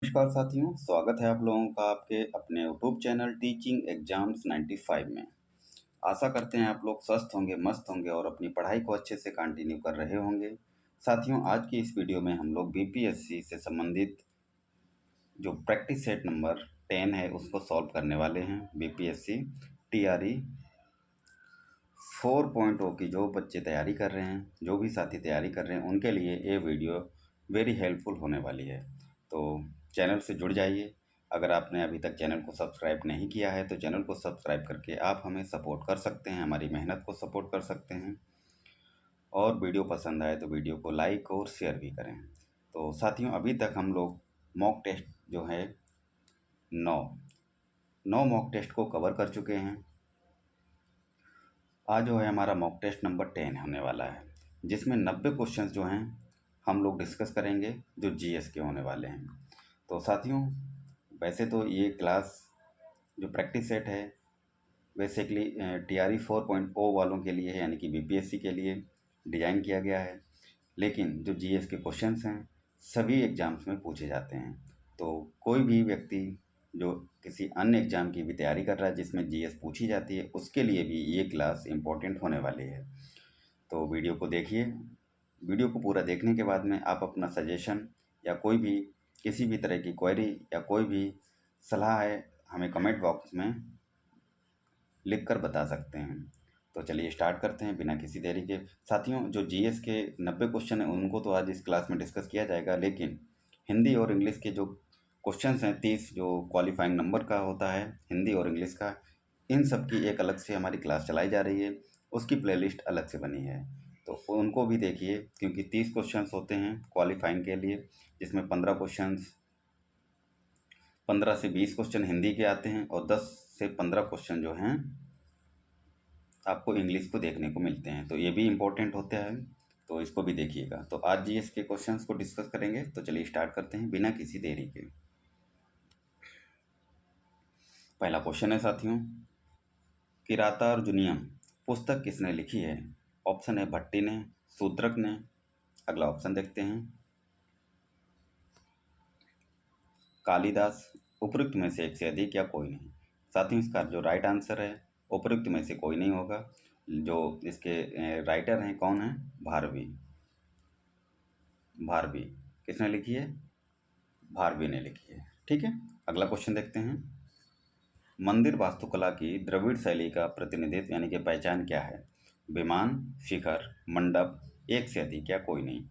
नमस्कार साथियों, स्वागत है आप लोगों का आपके अपने यूट्यूब चैनल टीचिंग एग्जाम्स 95 में। आशा करते हैं आप लोग स्वस्थ होंगे, मस्त होंगे और अपनी पढ़ाई को अच्छे से कंटिन्यू कर रहे होंगे। साथियों, आज की इस वीडियो में हम लोग बीपीएससी से संबंधित जो प्रैक्टिस सेट नंबर 10 है उसको सॉल्व करने वाले हैं। बीपीएससी टीआरई 4.0 की जो बच्चे तैयारी कर रहे हैं, जो भी साथी तैयारी कर रहे हैं, उनके लिए ये वीडियो वेरी हेल्पफुल होने वाली है। तो चैनल से जुड़ जाइए। अगर आपने अभी तक चैनल को सब्सक्राइब नहीं किया है तो चैनल को सब्सक्राइब करके आप हमें सपोर्ट कर सकते हैं, हमारी मेहनत को सपोर्ट कर सकते हैं। और वीडियो पसंद आए तो वीडियो को लाइक और शेयर भी करें। तो साथियों, अभी तक हम लोग मॉक टेस्ट जो है 9 9 मॉक टेस्ट को कवर कर चुके हैं। आज जो है हमारा मॉक टेस्ट नंबर 10 होने वाला है, जिसमें 90 क्वेश्चंस जो हैं हम लोग डिस्कस करेंगे, जो जीएस के होने वाले हैं। तो साथियों, वैसे तो ये क्लास जो प्रैक्टिस सेट है बेसिकली टीआरई 4.0 वालों के लिए है, यानी कि बीपीएससी के लिए डिज़ाइन किया गया है। लेकिन जो जीएस के क्वेश्चंस हैं सभी एग्ज़ाम्स में पूछे जाते हैं। तो कोई भी व्यक्ति जो किसी अन्य एग्ज़ाम की भी तैयारी कर रहा है जिसमें जीएस पूछी जाती है, उसके लिए भी ये क्लास इम्पोर्टेंट होने वाली है। तो वीडियो को देखिए। वीडियो को पूरा देखने के बाद में आप अपना सजेशन या कोई भी किसी भी तरह की क्वेरी या कोई भी सलाह है हमें कमेंट बॉक्स में लिख कर बता सकते हैं। तो चलिए स्टार्ट करते हैं बिना किसी देरी के। साथियों, जो जीएस के 90 क्वेश्चन हैं उनको तो आज इस क्लास में डिस्कस किया जाएगा, लेकिन हिंदी और इंग्लिश के जो क्वेश्चंस हैं 30 जो क्वालिफाइंग नंबर का होता है हिंदी और इंग्लिश का, इन सब की एक अलग से हमारी क्लास चलाई जा रही है, उसकी प्लेलिस्ट अलग से बनी है। तो उनको भी देखिए, क्योंकि 30 क्वेश्चंस होते हैं क्वालिफाइंग के लिए, जिसमें 15 क्वेश्चंस 15 से 20 क्वेश्चन हिंदी के आते हैं और 10 से 15 क्वेश्चन जो हैं आपको इंग्लिश को देखने को मिलते हैं। तो ये भी इम्पोर्टेंट होता है, तो इसको भी देखिएगा। तो आज जीएस के क्वेश्चंस को डिस्कस करेंगे। तो चलिए स्टार्ट करते हैं बिना किसी देरी के। पहला क्वेश्चन है साथियों, किराता अर्जुनियम पुस्तक किसने लिखी है? ऑप्शन है भट्टी ने, शूद्रक ने। अगला ऑप्शन देखते हैं, कालिदास। उपयुक्त में से एक से अधिक या कोई नहीं। साथियों, इसका जो राइट आंसर है उपयुक्त में से कोई नहीं होगा। जो इसके राइटर हैं कौन है? भारवी। भारवी किसने लिखी है? भारवी ने लिखी है। ठीक है, अगला क्वेश्चन देखते हैं, मंदिर वास्तुकला की द्रविड़ शैली का प्रतिनिधित्व यानी कि पहचान क्या है? विमान, शिखर, मंडप, एक से अधिक या कोई नहीं।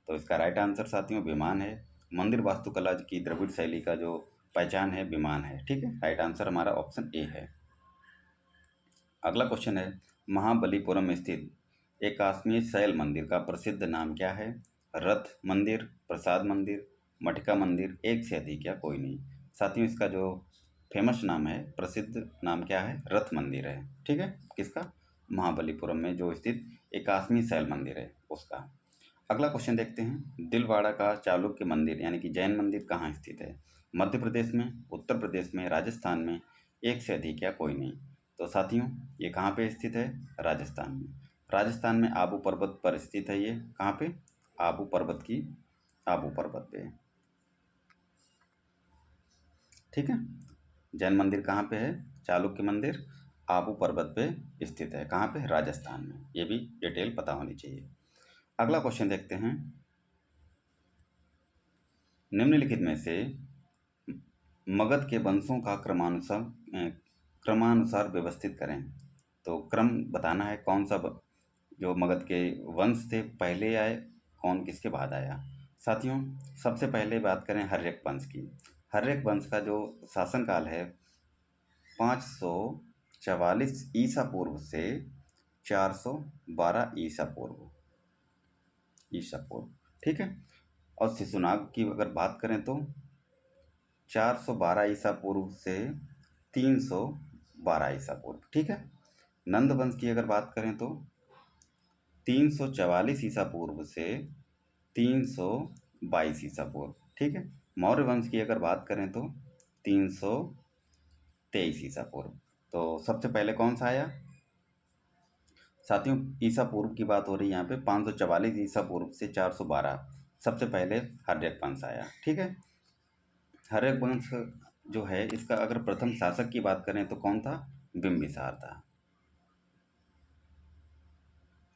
तो इसका राइट आंसर साथियों विमान है। मंदिर वास्तुकला की द्रविड़ शैली का जो पहचान है विमान है। ठीक है, राइट आंसर हमारा ऑप्शन ए है। अगला क्वेश्चन है, महाबलीपुरम में स्थित एक काश्मीर शैल मंदिर का प्रसिद्ध नाम क्या है? रथ मंदिर, प्रसाद मंदिर, मटका मंदिर, एक से अधिक या कोई नहीं। साथियों, इसका जो फेमस नाम है, प्रसिद्ध नाम क्या है? रथ मंदिर है। ठीक है, किसका? महाबलीपुरम में जो स्थित एक काश्मीर शैल मंदिर है उसका। अगला क्वेश्चन देखते हैं, दिलवाड़ा का चालुक्य मंदिर यानी कि जैन मंदिर कहाँ स्थित है? मध्य प्रदेश में, उत्तर प्रदेश में, राजस्थान में, एक से अधिक या कोई नहीं। तो साथियों, ये कहाँ पे स्थित है? राजस्थान में। राजस्थान में आबू पर्वत पर स्थित है। ये कहाँ पे? आबू पर्वत की आबू पर्वत पे। ठीक है, जैन मंदिर कहाँ पे है? चालुक्य मंदिर आबू पर्वत पे स्थित है। कहाँ पे? राजस्थान में। ये भी डिटेल पता होनी चाहिए। अगला क्वेश्चन देखते हैं, निम्नलिखित में से मगध के वंशों का क्रमानुसार व्यवस्थित करें। तो क्रम बताना है, कौन सा जो मगध के वंश थे पहले आए, कौन किसके बाद आया। साथियों, सबसे पहले बात करें हर्यक वंश की। हर्यक वंश का जो शासनकाल है 544 ईसा पूर्व से 412 ईसा पूर्व। ठीक है, और शिशुनाग की अगर बात करें तो 412 ईसा पूर्व से 312 ईसा पूर्व। ठीक है, नंद वंश की अगर बात करें तो 344 ईसा पूर्व से 322 ईसा पूर्व। ठीक है, मौर्य वंश की अगर बात करें तो 323 ईसा पूर्व। तो सबसे पहले कौन सा आया? साथियों, ईसा पूर्व की बात हो रही है यहाँ पे, 544 ईसा पूर्व से 412 सबसे पहले हर्यक वंश आया। ठीक है, हर्यवंश जो है इसका अगर प्रथम शासक की बात करें तो कौन था? बिंबिसार था,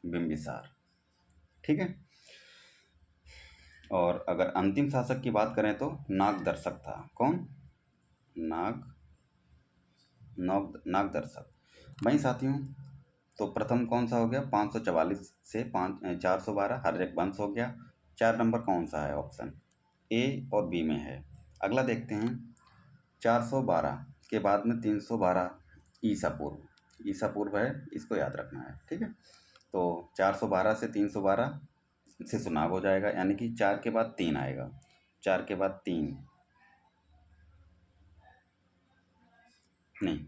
बिंबिसार। ठीक है। और अगर अंतिम शासक की बात करें तो नागदर्शक था। कौन? नाग नाग नागदर्शक। वहीं साथियों, तो प्रथम कौन सा हो गया? 544 से 412 हर्यवंश हो गया। 4 नंबर कौन सा है? ऑप्शन ए और बी में है। अगला देखते हैं, 412 के बाद में 312 ईसा पूर्व, ईसा पूर्व है, इसको याद रखना है। ठीक है। तो 412 से 312 से सुनाग हो जाएगा, यानी कि 4 के बाद 3 आएगा। 4 के बाद 3 नहीं,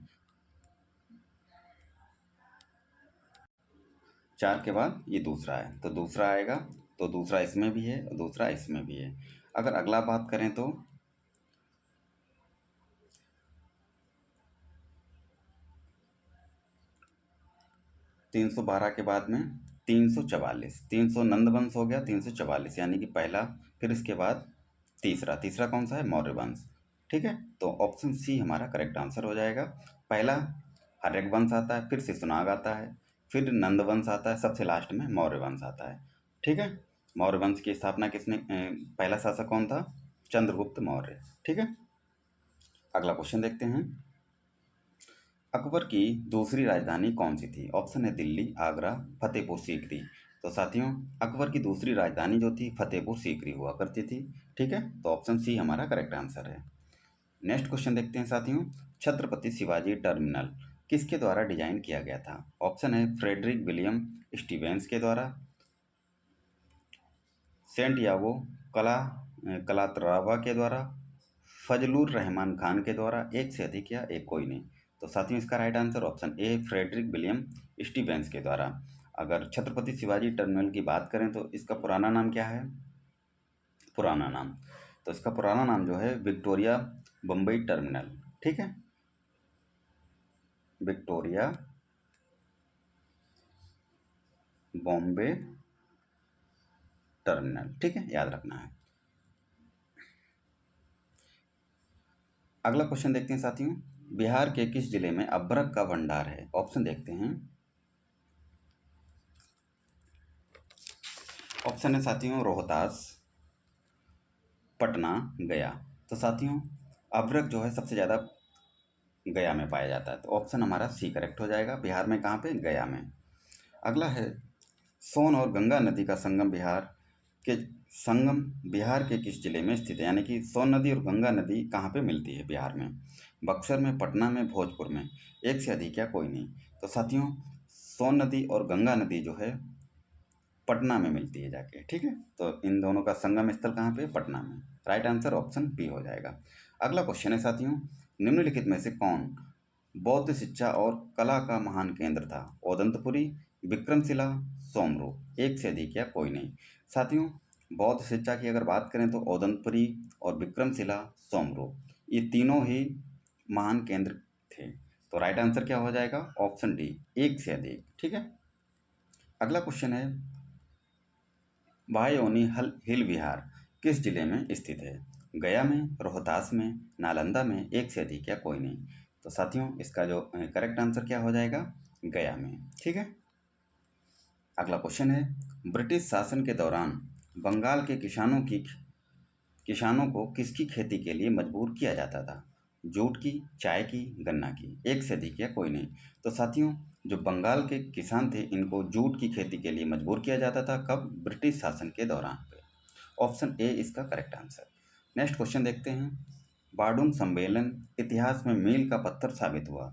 4 के बाद ये दूसरा है, तो दूसरा आएगा। तो दूसरा इसमें भी है और दूसरा इसमें भी है। अगर अगला बात करें तो 312 के बाद में 344, 300 नंदवंश हो गया, 344 यानी कि पहला, फिर इसके बाद तीसरा। तीसरा कौन सा है? मौर्य वंश। ठीक है। तो ऑप्शन सी हमारा करेक्ट आंसर हो जाएगा। पहला हर्यक वंश आता है, फिर शिशुनाग आता है, फिर नंदवंश आता है, सबसे लास्ट में मौर्य वंश आता है। ठीक है। मौर्य वंश की स्थापना किसने पहला शासक कौन था? चंद्रगुप्त मौर्य। ठीक है। अगला क्वेश्चन देखते हैं, अकबर की दूसरी राजधानी कौन सी थी? ऑप्शन है दिल्ली, आगरा, फतेहपुर सीकरी। तो साथियों, अकबर की दूसरी राजधानी जो थी फतेहपुर सीकरी हुआ करती थी। ठीक है। तो ऑप्शन सी हमारा करेक्ट आंसर है। नेक्स्ट क्वेश्चन देखते हैं साथियों, छत्रपति शिवाजी टर्मिनल किसके द्वारा डिजाइन किया गया था? ऑप्शन है फ्रेडरिक विलियम स्टीवेंस के द्वारा, सेंट यागो कला कलात्रवा के द्वारा, फजलुर रहमान खान के द्वारा, एक से अधिक या एक कोई नहीं। तो साथियों, इसका right answer option A Frederick William Stevens के द्वारा। अगर छत्रपति शिवाजी टर्मिनल की बात करें तो इसका पुराना नाम क्या है? पुराना नाम, तो इसका पुराना नाम जो है विक्टोरिया बम्बई टर्मिनल। ठीक है। Victoria Bombay terminal. ठीक है, याद रखना है। अगला क्वेश्चन देखते हैं साथियों, बिहार के किस जिले में अभ्रक का भंडार है? ऑप्शन देखते हैं। ऑप्शन है साथियों रोहतास, पटना, गया। तो साथियों, अभ्रक जो है सबसे ज़्यादा गया में पाया जाता है, तो ऑप्शन हमारा सी करेक्ट हो जाएगा। बिहार में कहाँ पे? गया में। अगला है, सोन और गंगा नदी का के संगम बिहार के किस जिले में स्थित है? यानी कि सोन नदी और गंगा नदी कहाँ पे मिलती है बिहार में? बक्सर में, पटना में, भोजपुर में, एक से अधिक या कोई नहीं। तो साथियों, सोन नदी और गंगा नदी जो है पटना में मिलती है जाके। ठीक है। तो इन दोनों का संगम स्थल कहाँ पे? पटना में। राइट आंसर ऑप्शन बी हो जाएगा। अगला क्वेश्चन है साथियों, निम्नलिखित में से कौन बौद्ध शिक्षा और कला का महान केंद्र था? ओदंतपुरी, विक्रमशिला, सोमरूप, एक से अधिक या कोई नहीं। साथियों, बौद्ध शिक्षा की अगर बात करें तो ओदंतपुरी और विक्रमशिला, सोमरूप, ये तीनों ही महान केंद्र थे। तो राइट आंसर क्या हो जाएगा? ऑप्शन डी, एक से अधिक। ठीक है। अगला क्वेश्चन है, वायोनी हिल विहार किस जिले में स्थित है? गया में, रोहतास में, नालंदा में, एक से अधिक या कोई नहीं। तो साथियों, इसका जो करेक्ट आंसर क्या हो जाएगा? गया में। ठीक है। अगला क्वेश्चन है, ब्रिटिश शासन के दौरान बंगाल के किसानों को किसकी खेती के लिए मजबूर किया जाता था? जूट की, चाय की, गन्ना की, एक से अधिक या कोई नहीं। तो साथियों, जो बंगाल के किसान थे इनको जूट की खेती के लिए मजबूर किया जाता था। कब? ब्रिटिश शासन के दौरान पे। ऑप्शन ए इसका करेक्ट आंसर। नेक्स्ट क्वेश्चन देखते हैं, बार्डुंग सम्मेलन इतिहास में मील का पत्थर साबित हुआ।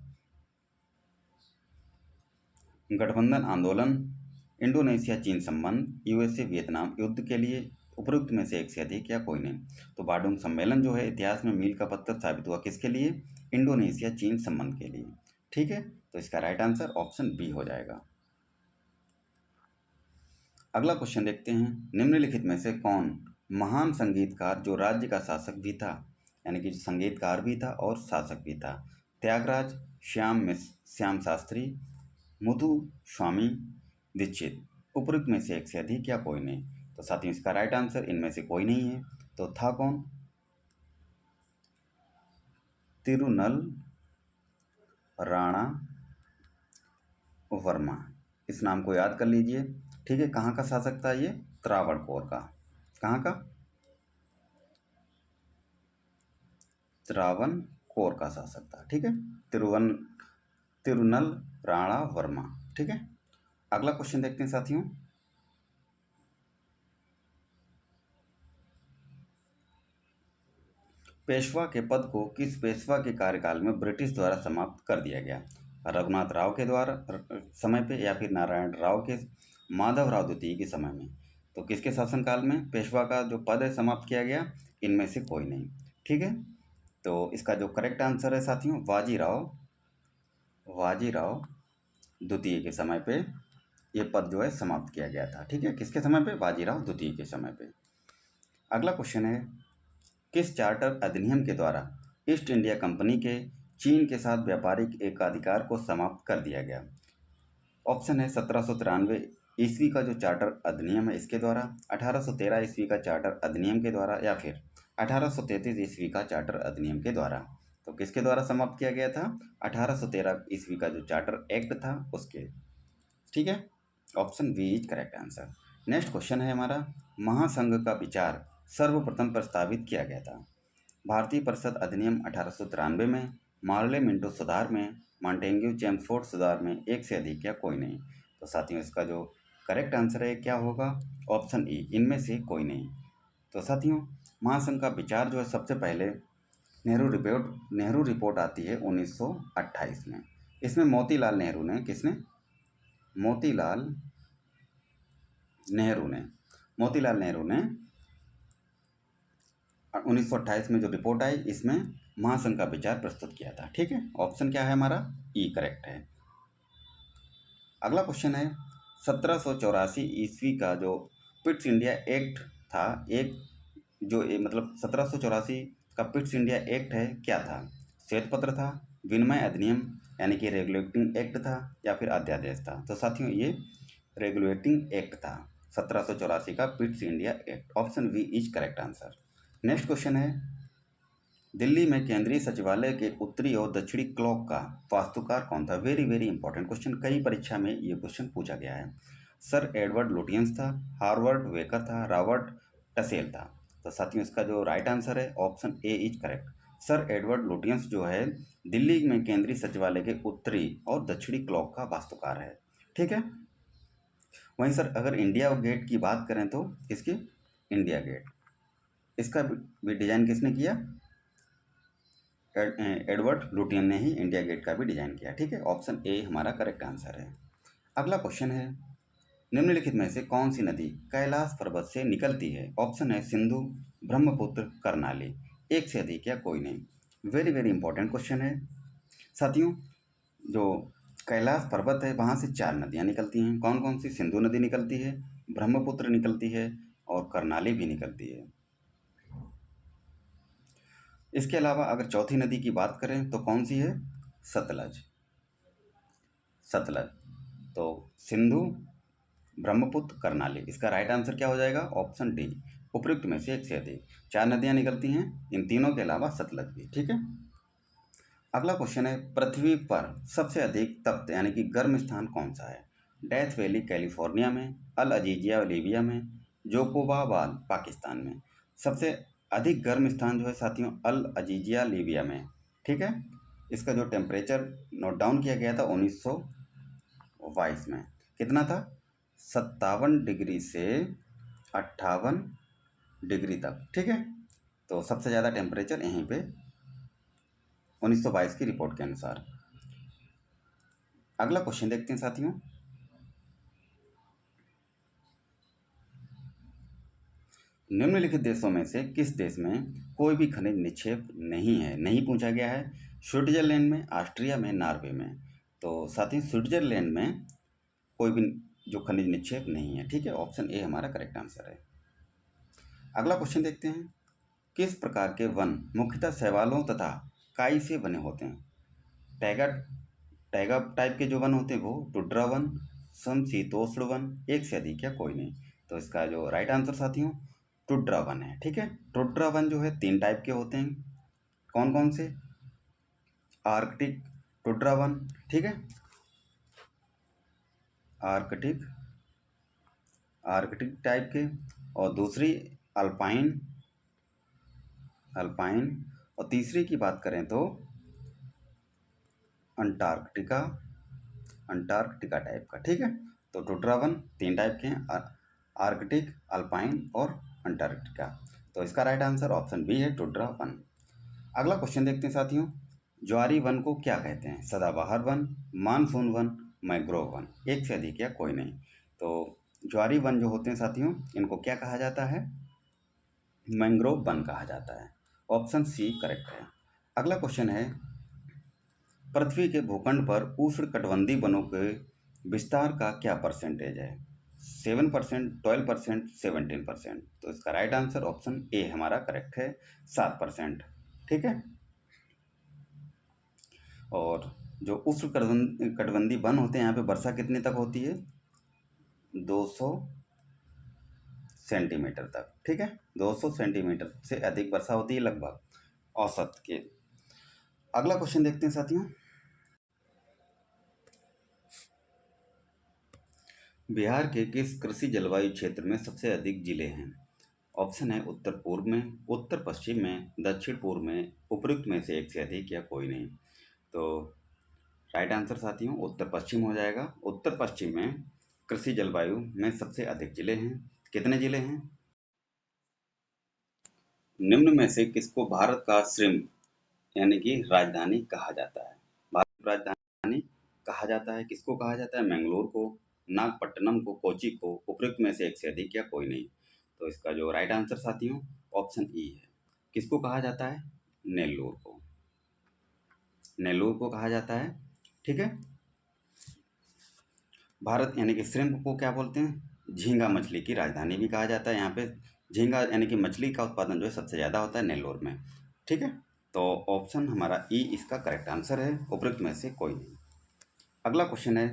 गठबंधन आंदोलन, इंडोनेशिया चीन संबंध, यूएसए वियतनाम युद्ध के लिए, उपरोक्त में से एक से अधिक या कोई नहीं। तो बार्डुंग सम्मेलन जो है इतिहास में मील का पत्थर साबित हुआ किसके लिए? इंडोनेशिया चीन संबंध के लिए। ठीक है। तो इसका राइट आंसर ऑप्शन बी हो जाएगा। अगला क्वेश्चन देखते हैं, निम्नलिखित में से कौन महान संगीतकार जो राज्य का शासक भी था, यानी कि संगीतकार भी था और शासक भी था? त्यागराज, श्याम शास्त्री, मुथु स्वामी दीक्षित, उपरोक्त में से एक से अधिक या कोई नहीं। तो साथियों, इसका राइट आंसर इनमें से कोई नहीं है। तो था कौन? तिरुनल राणा वर्मा, इस नाम को याद कर लीजिए। ठीक है, कहाँ का शासक था ये? त्रावणकोर का। कहाँ का? त्रावणकोर का शासक था। ठीक है, तिरुनल राणा वर्मा। ठीक है, अगला क्वेश्चन देखते हैं साथियों। पेशवा के पद को किस पेशवा के कार्यकाल में ब्रिटिश द्वारा समाप्त कर दिया गया? रघुनाथ राव के द्वारा समय पे, या फिर नारायण राव के, माधव राव द्वितीय के समय में? तो किसके शासनकाल में पेशवा का जो पद है समाप्त किया गया? इनमें से कोई नहीं। ठीक है, तो इसका जो करेक्ट आंसर है साथियों, बाजीराव द्वितीय के समय पे ये पद जो है समाप्त किया गया था। ठीक है, किसके समय पे? बाजीराव द्वितीय के समय पे। अगला क्वेश्चन है, किस चार्टर अधिनियम के द्वारा ईस्ट इंडिया कंपनी के चीन के साथ व्यापारिक एकाधिकार को समाप्त कर दिया गया? ऑप्शन है 1793 ईस्वी का जो चार्टर अधिनियम है इसके द्वारा, 1813 ईस्वी का चार्टर अधिनियम के द्वारा, या फिर 1833 ईस्वी का चार्टर अधिनियम के द्वारा। तो किसके द्वारा समाप्त किया गया था? 1813 ईस्वी का जो चार्टर एक्ट था उसके। ठीक है, option B is correct answer. Next question है हमारा, महासंघ का विचार सर्वप्रथम प्रस्तावित किया गया था? भारतीय परिषद अधिनियम 1893 में, मार्ले मिंटो सुधार में, मॉन्टेग्यू चेम्सफोर्ड सुधार में, एक से अधिक या कोई नहीं? तो साथियों इसका जो करेक्ट आंसर है क्या होगा? ऑप्शन ई, इनमें से कोई नहीं। तो साथियों महासंघ का विचार जो है सबसे पहले नेहरू रिपोर्ट आती है 1928 में। इसमें मोतीलाल नेहरू ने, किसने? मोतीलाल नेहरू ने 1928 में जो रिपोर्ट आई इसमें महासंघ का विचार प्रस्तुत किया था। ठीक है, ऑप्शन क्या है हमारा? ई करेक्ट है। अगला क्वेश्चन है, 1784 ईस्वी का जो पिट्स इंडिया एक्ट था, एक जो मतलब 1784 का पिट्स इंडिया एक्ट है क्या था? श्वेत पत्र था, विनिमय अधिनियम यानी कि रेगुलेटिंग एक्ट था, या फिर अध्यादेश था? तो साथियों ये रेगुलेटिंग एक्ट था, 1784 का Pitt's India Act. Option V is correct answer. Next question है, दिल्ली में केंद्रीय सचिवालय के उत्तरी और दक्षिणी क्लॉक का वास्तुकार कौन था? वेरी वेरी इंपॉर्टेंट क्वेश्चन, कई परीक्षा में ये क्वेश्चन पूछा गया है। सर एडवर्ड लुटियंस था, हार्वर्ड वेकर था, रॉबर्ट टसेल था? तो साथियों इसका जो राइट आंसर है option A is correct. Sir Edward Lutyens जो है दिल्ली में केंद्रीय सचिवालय के उत्तरी और दक्षिणी क्लॉक का वास्तुकार है। ठीक है, वहीं सर अगर इंडिया गेट की बात करें तो इसकी इंडिया गेट, इसका भी डिजाइन किसने किया? एडवर्ड लुटियन ने ही इंडिया गेट का भी डिजाइन किया। ठीक है, ऑप्शन ए हमारा करेक्ट आंसर है। अगला क्वेश्चन है, निम्नलिखित में से कौन सी नदी कैलाश पर्वत से निकलती है? ऑप्शन है सिंधु, ब्रह्मपुत्र, करनाली, एक से अधिक या कोई नहीं? वेरी वेरी इंपॉर्टेंट क्वेश्चन है साथियों। जो कैलाश पर्वत है वहाँ से 4 नदियाँ निकलती हैं। कौन कौन सी? सिंधु नदी निकलती है, ब्रह्मपुत्र निकलती है, और करनाली भी निकलती है। इसके अलावा अगर चौथी नदी की बात करें तो कौन सी है? सतलज। तो सिंधु, ब्रह्मपुत्र, करनाली, इसका राइट आंसर क्या हो जाएगा? ऑप्शन डी, उपयुक्त में से एक से अधिक। 4 नदियाँ निकलती हैं, इन तीनों के अलावा सतलज भी। ठीक है, अगला क्वेश्चन है, पृथ्वी पर सबसे अधिक तप्त यानी कि गर्म स्थान कौन सा है? डेथ वैली कैलिफोर्निया में, अल अजीजिया लीबिया में, जोकोबाबाद पाकिस्तान में? सबसे अधिक गर्म स्थान जो है साथियों अल अजीजिया लीबिया में। ठीक है, इसका जो टेम्परेचर नोट डाउन किया गया था 1922 में, कितना था? 57 डिग्री से 58 डिग्री तक। ठीक है, तो सबसे ज़्यादा टेम्परेचर यहीं पे 1922 की रिपोर्ट के अनुसार। अगला क्वेश्चन देखते हैं साथियों, निम्नलिखित देशों में से किस देश में कोई भी खनिज निक्षेप नहीं है? नहीं पूछा गया है। स्विट्जरलैंड में, ऑस्ट्रिया में, नॉर्वे में? तो साथियों स्विट्जरलैंड में कोई भी जो खनिज निक्षेप नहीं है। ठीक है, ऑप्शन ए हमारा करेक्ट आंसर है। अगला क्वेश्चन देखते हैं, किस प्रकार के वन मुख्यतः शैवालों तथा काई से बने होते हैं? टैगा टैगा टाइप के जो वन होते हैं वो टुड्रा वन, समशीतोष्ण वन, एक से अधिक या कोई नहीं? तो इसका जो राइट आंसर साथियों टुड्रा वन है। ठीक है, टुड्रा वन जो है 3 टाइप के होते हैं। कौन कौन से? आर्कटिक टुड्रा वन, ठीक है, आर्कटिक आर्कटिक टाइप के, और दूसरी अल्पाइन अल्पाइन, और तीसरी की बात करें तो अंटार्कटिका अंटार्कटिका टाइप का, ठीक है। तो टुड्रा वन 3 टाइप के हैं, आर्कटिक, अल्पाइन और अंटार्कटिका। तो इसका राइट आंसर ऑप्शन बी है, टुड्रा वन। अगला क्वेश्चन देखते हैं साथियों, ज्वारी वन को क्या कहते हैं? सदाबहार one, monsoon one, mangrove one, एक से अधिक या कोई नहीं। तो ज्वारी वन जो होते हैं साथियों, इनको क्या कहा जाता है? मैंग्रोव वन कहा जाता है। ऑप्शन सी करेक्ट है। अगला क्वेश्चन है, पृथ्वी के भूखंड पर उष्णकटिबंधीय वनों के विस्तार का क्या परसेंटेज है? 7%, 12%, 17%। तो इसका राइट आंसर ऑप्शन ए हमारा करेक्ट है, 7%, ठीक है। और जो उष्णकटिबंधीय वन होते हैं, यहाँ पे वर्षा कितने तक होती है? 200 सेंटीमीटर तक, ठीक है, 200 सेंटीमीटर से अधिक वर्षा होती है लगभग औसत के। अगला क्वेश्चन देखते हैं साथियों, बिहार के किस कृषि जलवायु क्षेत्र में सबसे अधिक जिले हैं? ऑप्शन है उत्तर पूर्व में, उत्तर पश्चिम में, दक्षिण पूर्व में, उपयुक्त में से एक से अधिक या कोई नहीं। तो राइट आंसर साथियों उत्तर पश्चिम हो जाएगा। उत्तर पश्चिम में कृषि जलवायु में सबसे अधिक जिले हैं। कितने जिले हैं? निम्न में से किसको भारत का श्रृंग यानी कि राजधानी कहा जाता है? भारत की राजधानी कहा जाता है, किसको कहा जाता है? मैंगलोर को, नागपट्टनम को, कोची को, उपयुक्त में से एक से अधिक या कोई नहीं। तो इसका जो राइट आंसर साथियों ऑप्शन ई है। किसको कहा जाता है? नेल्लोर को, नेल्लोर को कहा जाता है, ठीक है। भारत यानी कि श्रिम्प को क्या बोलते हैं? झींगा मछली की राजधानी भी कहा जाता है। यहाँ पे झींगा यानी कि मछली का उत्पादन जो है सबसे ज़्यादा होता है नेल्लोर में, ठीक है। तो ऑप्शन हमारा ई इसका करेक्ट आंसर है, उपयुक्त में से कोई नहीं। अगला क्वेश्चन है,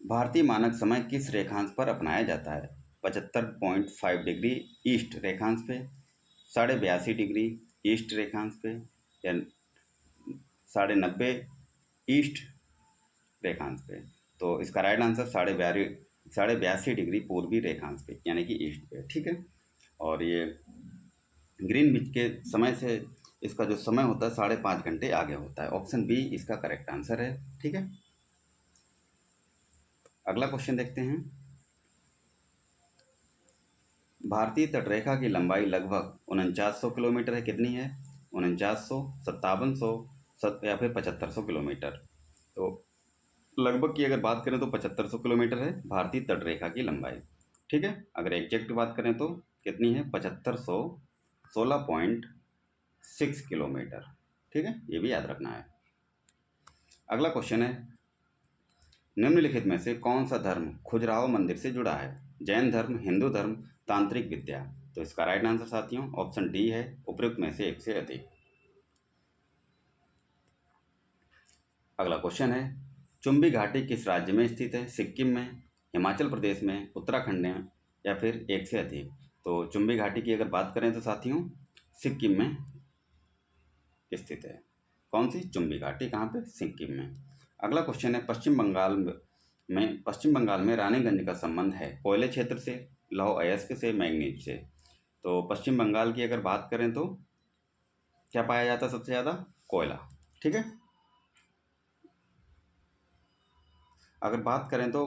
भारतीय मानक समय किस रेखांश पर अपनाया जाता है? 75.5 डिग्री ईस्ट रेखांश पे, 82.5 डिग्री ईस्ट रेखांश पे, या 90.5 ईस्ट रेखांश पे। तो इसका राइट आंसर 82.5 डिग्री पूर्वी रेखांश पे यानी कि ईस्ट पे, ठीक है। और ये ग्रीनविच के समय से इसका जो समय होता है 5.5 घंटे आगे होता है। ऑप्शन बी इसका करेक्ट आंसर है, ठीक है। अगला क्वेश्चन देखते हैं, भारतीय तटरेखा की लंबाई लगभग 4900 किलोमीटर है। कितनी है? 4900, 5700 या फिर 7500 किलोमीटर। तो लगभग की अगर बात करें तो 7500 किलोमीटर है भारतीय तटरेखा की लंबाई, ठीक है। अगर एग्जैक्ट बात करें तो कितनी है? 7516.6 किलोमीटर, ठीक है, ये भी याद रखना है। अगला क्वेश्चन है, निम्नलिखित में से कौन सा धर्म खजुराहो मंदिर से जुड़ा है? जैन धर्म, हिंदू धर्म, तांत्रिक विद्या। तो इसका राइट आंसर साथियों ऑप्शन डी है, उपयुक्त में से एक से अधिक। अगला क्वेश्चन है, चुंबी घाटी किस राज्य में स्थित है? सिक्किम में, हिमाचल प्रदेश में, उत्तराखंड में, या फिर एक से अधिक। तो चुंबी घाटी की अगर बात करें तो साथियों सिक्किम में स्थित है। कौन सी? चुंबी घाटी, कहाँ पे? सिक्किम में। अगला क्वेश्चन है, पश्चिम बंगाल में रानीगंज का संबंध है कोयले क्षेत्र से, लौह अयस्क से, मैंगनीज से। तो पश्चिम बंगाल की अगर बात करें तो क्या पाया जाता है सबसे ज़्यादा? कोयला, ठीक है। अगर बात करें तो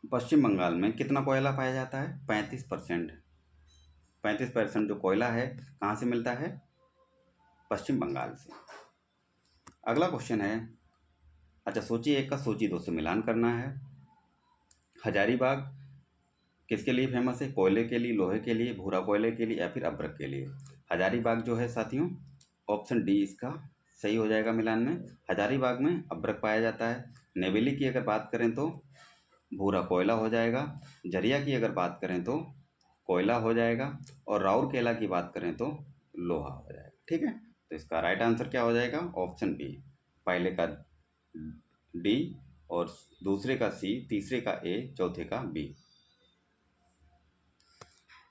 पश्चिम बंगाल में कितना कोयला पाया जाता है? 35%। 35% जो कोयला है कहाँ से मिलता है? पश्चिम बंगाल से। अगला क्वेश्चन है, अच्छा सूची 1 का सूची 2 से मिलान करना है। हजारीबाग किसके लिए फेमस है? कोयले के लिए, लोहे के लिए, भूरा कोयले के लिए, या फिर अभ्रक के लिए। हजारीबाग जो है साथियों ऑप्शन डी इसका सही हो जाएगा मिलान में। हजारीबाग में अभ्रक पाया जाता है। नेवेली की अगर बात करें तो भूरा कोयला हो जाएगा। झरिया की अगर बात करें तो कोयला हो जाएगा। और राउरकेला की बात करें तो लोहा हो जाएगा, ठीक है। तो इसका राइट आंसर क्या हो जाएगा? ऑप्शन बी, पहले का डी और दूसरे का सी, तीसरे का ए, चौथे का बी।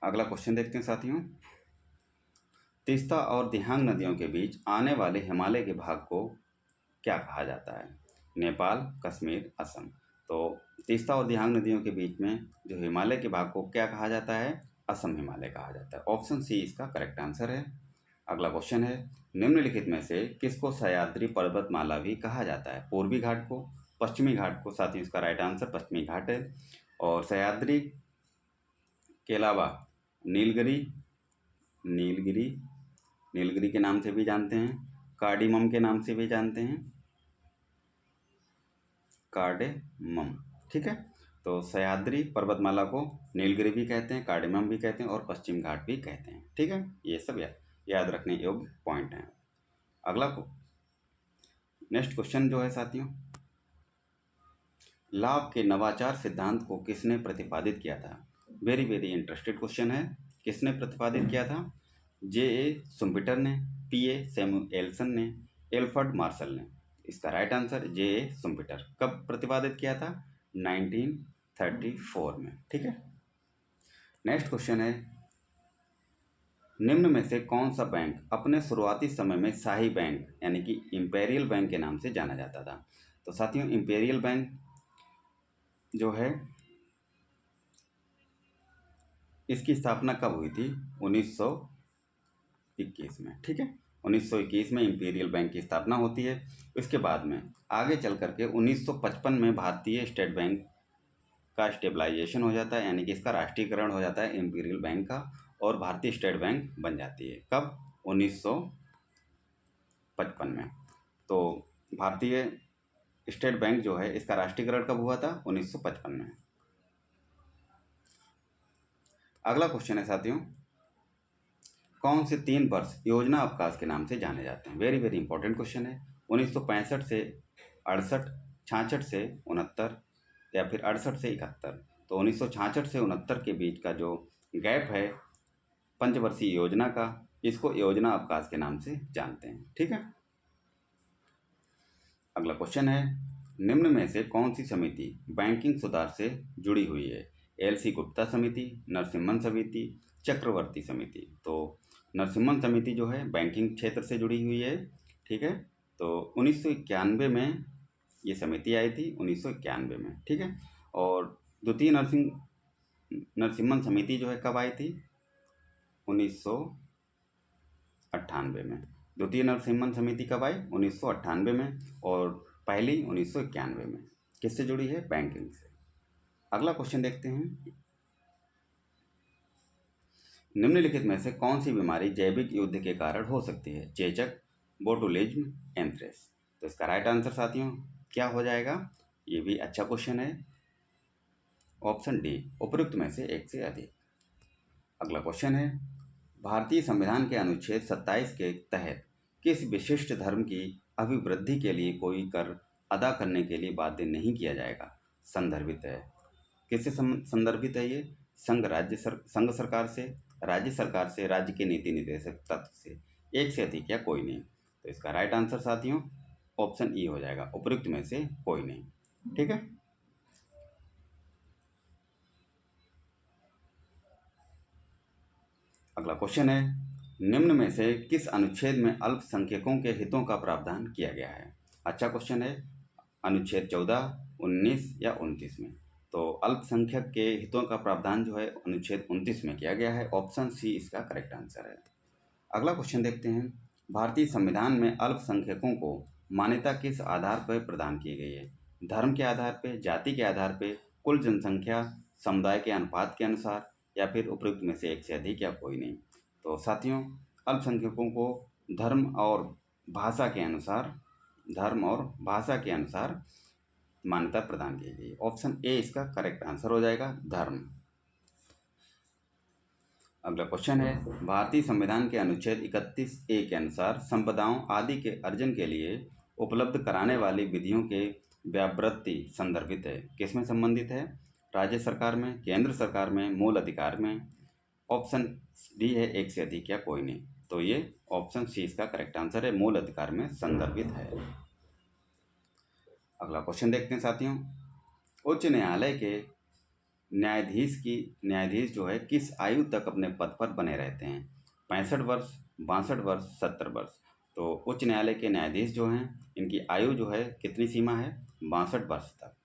अगला क्वेश्चन देखते हैं साथियों, तीस्ता और दिहांग नदियों के बीच आने वाले हिमालय के भाग को क्या कहा जाता है? नेपाल, कश्मीर, असम। तो तीस्ता और दिहांग नदियों के बीच में जो हिमालय के भाग को क्या कहा जाता है? असम हिमालय कहा जाता है। ऑप्शन सी इसका करेक्ट आंसर है। अगला क्वेश्चन है, निम्नलिखित में से किसको सह्याद्री पर्वतमाला भी कहा जाता है? पूर्वी घाट को, पश्चिमी घाट को। साथ ही इसका राइट आंसर पश्चिमी घाट है। और सह्याद्री के अलावा नीलगिरी, नीलगिरी नीलगिरी के नाम से भी जानते हैं, कार्डिमम के नाम से भी जानते हैं, कार्डेमम। ठीक है, तो सह्याद्री पर्वतमाला को नीलगिरी भी कहते हैं, कार्डेमम भी कहते हैं और पश्चिम घाट भी कहते हैं। ठीक है, ये सब याद रखने योग्य पॉइंट हैं। अगला को नेक्स्ट क्वेश्चन जो है साथियों, लाभ के नवाचार सिद्धांत को किसने प्रतिपादित किया था? वेरी वेरी इंटरेस्टेड क्वेश्चन है। किसने प्रतिपादित किया था? J.A. शुम्पेटर ने, P.A. सैमुएल्सन ने, एल्फ्रेड मार्शल ने। इसका राइट आंसर J.A. शुम्पेटर। कब प्रतिपादित किया था? 1934 में। ठीक है, नेक्स्ट क्वेश्चन है, निम्न में से कौन सा बैंक अपने शुरुआती समय में शाही बैंक यानी कि इंपेरियल बैंक के नाम से जाना जाता था? तो साथियों, इंपेरियल बैंक जो है इसकी स्थापना कब हुई थी? 1921 में। ठीक है, 1921 में इंपीरियल बैंक की स्थापना होती है। इसके बाद में आगे चल करके 1955 में भारतीय स्टेट बैंक का स्टेबलाइजेशन हो जाता है, यानी कि इसका राष्ट्रीयकरण हो जाता है इंपीरियल बैंक का, और भारतीय स्टेट बैंक बन जाती है। कब? 1955 में। तो भारतीय स्टेट बैंक जो है इसका राष्ट्रीयकरण कब हुआ था? 1955 में। अगला क्वेश्चन है साथियों, कौन से 3 वर्ष योजना अवकाश के नाम से जाने जाते हैं? वेरी वेरी इंपॉर्टेंट क्वेश्चन है। 1965 से 68, 66 से 69 या फिर 68 से 71। तो 1966 से 69 के बीच का जो गैप है पंचवर्षीय योजना का, इसको योजना अवकाश के नाम से जानते हैं। ठीक है, अगला क्वेश्चन है, निम्न में से कौन सी समिति बैंकिंग सुधार से जुड़ी हुई है? एल.सी. गुप्ता समिति, नरसिम्हन समिति, चक्रवर्ती समिति। तो नरसिम्हन समिति जो है बैंकिंग क्षेत्र से जुड़ी हुई है। ठीक है, तो 1991 में ये समिति आई थी, 1991 में। ठीक है, और द्वितीय नरसिम्हन समिति जो है कब आई थी? 1998 में। द्वितीय नरसिम्हन समिति कब आई? 1998 में। और पहली 1991 में। किससे जुड़ी है? बैंकिंग से। अगला क्वेश्चन देखते हैं, निम्नलिखित में से कौन सी बीमारी जैविक युद्ध के कारण हो सकती है? चेचक, बोटुलिज्म, एंथ्रेक्स। तो इसका राइट आंसर साथियों क्या हो जाएगा? ये भी अच्छा क्वेश्चन है, ऑप्शन डी, उपयुक्त में से एक से अधिक। अगला क्वेश्चन है, भारतीय संविधान के अनुच्छेद 27 के तहत किस विशिष्ट धर्म की अभिवृद्धि के लिए कोई कर अदा करने के लिए बाध्य नहीं किया जाएगा? संदर्भित है। किससे संदर्भित है ये? संघ सरकार से, राज्य सरकार से, राज्य के नीति निर्देशक तत्व से, एक से अधिक या कोई नहीं। तो इसका राइट आंसर साथियों ऑप्शन ई हो जाएगा, उपयुक्त में से कोई नहीं। ठीक है, अगला क्वेश्चन है, निम्न में से किस अनुच्छेद में अल्पसंख्यकों के हितों का प्रावधान किया गया है? अच्छा क्वेश्चन है, अनुच्छेद 14, 19 या 29 में। तो अल्पसंख्यक के हितों का प्रावधान जो है अनुच्छेद 29 में किया गया है। ऑप्शन सी इसका करेक्ट आंसर है। अगला क्वेश्चन देखते हैं, भारतीय संविधान में अल्पसंख्यकों को मान्यता किस आधार पर प्रदान की गई है? धर्म के आधार पर, जाति के आधार पर, कुल जनसंख्या, समुदाय के अनुपात के अनुसार, या फिर उपयुक्त में से एक से अधिक या कोई नहीं। तो साथियों, अल्पसंख्यकों को धर्म और भाषा के अनुसार मान्यता प्रदान की गई। ऑप्शन ए इसका करेक्ट आंसर हो जाएगा, धर्म। अगला क्वेश्चन है, भारतीय संविधान के अनुच्छेद 31A के अनुसार संपदाओं आदि के अर्जन के लिए उपलब्ध कराने वाली विधियों के व्यावृत्ति संदर्भित है। किसमें संबंधित है? राज्य सरकार में, केंद्र सरकार में, मूल अधिकार में। ऑप्शन डी है एक से अधिक या कोई नहीं। तो ये ऑप्शन सी इसका करेक्ट आंसर है, मूल अधिकार में संदर्भित है। अगला क्वेश्चन देखते हैं साथियों, उच्च न्यायालय के न्यायाधीश जो है किस आयु तक अपने पद पर बने रहते हैं? 65 वर्ष, 62 वर्ष, 70 वर्ष। तो उच्च न्यायालय के न्यायाधीश जो हैं इनकी आयु जो है कितनी सीमा है, 62 वर्ष तक।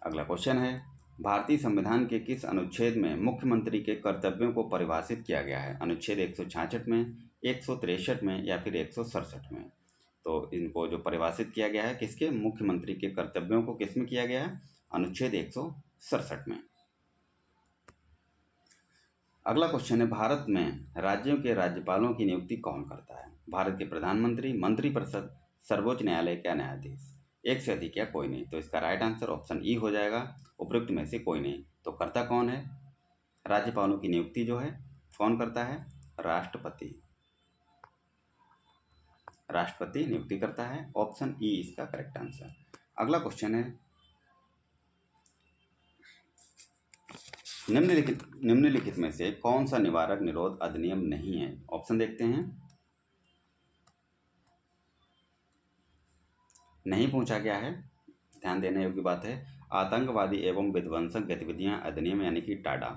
अगला क्वेश्चन है, भारतीय संविधान के किस अनुच्छेद में मुख्यमंत्री के कर्तव्यों को परिभाषित किया गया है? अनुच्छेद 166 में, 163 में या फिर 167 में? तो इनको जो परिभाषित किया गया है किसके, मुख्यमंत्री के कर्तव्यों को किस में किया गया है, अनुच्छेद 167 में। अगला क्वेश्चन है, भारत में राज्यों के राज्यपालों की नियुक्ति कौन करता है? भारत के प्रधानमंत्री, मंत्रिपरिषद, सर्वोच्च न्यायालय का न्यायाधीश। एक से अधिक या कोई नहीं। तो इसका राइट आंसर ऑप्शन ई हो जाएगा, उपयुक्त में से कोई नहीं। तो करता कौन है? राज्यपालों की नियुक्ति जो है कौन करता है? राष्ट्रपति। राष्ट्रपति नियुक्ति करता है, ऑप्शन ई इसका करेक्ट आंसर। अगला क्वेश्चन है, निम्नलिखित में से कौन सा निवारक निरोध अधिनियम नहीं है? ऑप्शन देखते हैं। नहीं पूछा गया है, ध्यान देने योग्य बात है। आतंकवादी एवं विध्वंसक गतिविधियां अधिनियम यानी कि टाडा।